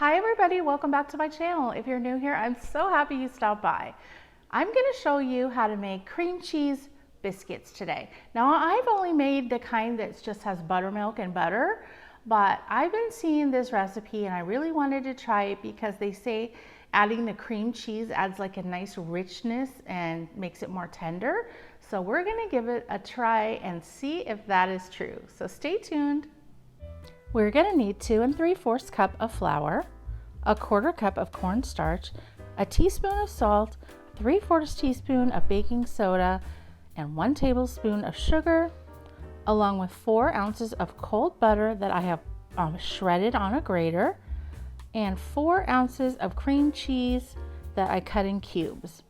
Hi everybody, welcome back to my channel. If you're new here, I'm so happy you stopped by. I'm going to show you how to make cream cheese biscuits today. Now I've only made the kind that just has buttermilk and butter, but I've been seeing this recipe and I really wanted to try it because they say adding the cream cheese adds like a nice richness and makes it more tender. So we're going to give it a try and see if that is true. So stay tuned. We're going to need 2 3/4 cups of flour, a 1/4 cup of cornstarch, a teaspoon of salt, 3/4 teaspoon of baking soda, and 1 tablespoon of sugar, along with 4 ounces of cold butter that I have shredded on a grater, and 4 ounces of cream cheese that I cut in cubes,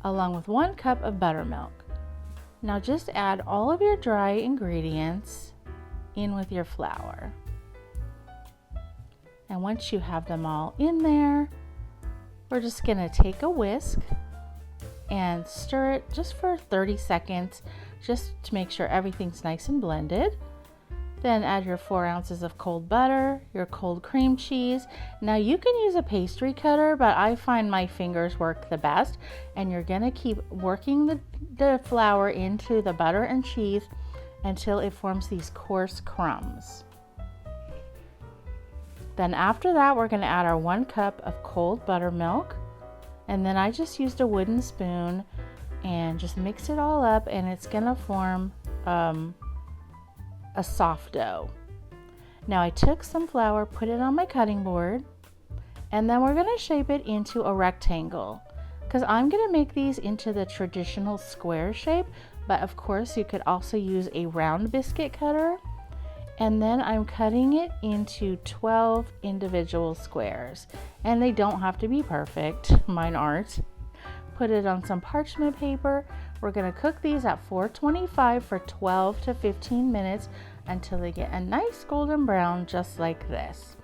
along with 1 cup of buttermilk. Now just add all of your dry ingredients in with your flour. And once you have them all in there, we're just going to take a whisk and stir it just for 30 seconds just to make sure everything's nice and blended. Then add your 4 ounces of cold butter, your cold cream cheese. Now you can use a pastry cutter, but I find my fingers work the best. And you're going to keep working the flour into the butter and cheese until it forms these coarse crumbs. Then after that, we're going to add our 1 cup of cold buttermilk, and then I just used a wooden spoon and just mix it all up, and it's going to form a soft dough. Now I took some flour, put it on my cutting board, and then we're going to shape it into a rectangle because I'm going to make these into the traditional square shape. But of course you could also use a round biscuit cutter. And then I'm cutting it into 12 individual squares. And they don't have to be perfect. Mine aren't. Put it on some parchment paper. We're going to cook these at 425 for 12 to 15 minutes until they get a nice golden brown just like this.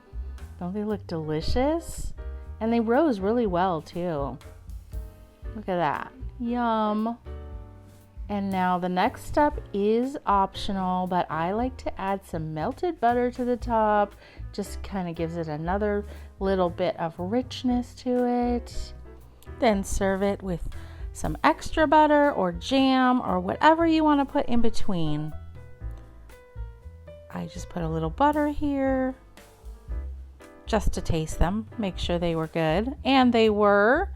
Don't they look delicious? And they rose really well too. Look at that. Yum. And now the next step is optional, but I like to add some melted butter to the top. Just kind of gives it another little bit of richness to it. Then serve it with some extra butter or jam or whatever you want to put in between. I just put a little butter here just to taste them, make sure they were good. And they were.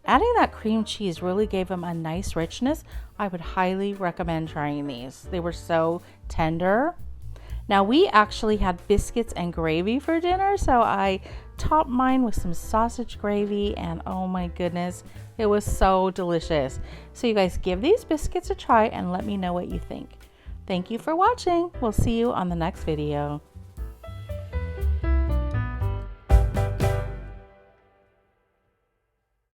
Adding that cream cheese really gave them a nice richness. I would highly recommend trying these. They were so tender. Now we actually had biscuits and gravy for dinner, so I topped mine with some sausage gravy, and oh my goodness, it was so delicious. So you guys give these biscuits a try and let me know what you think. Thank you for watching. We'll see you on the next video.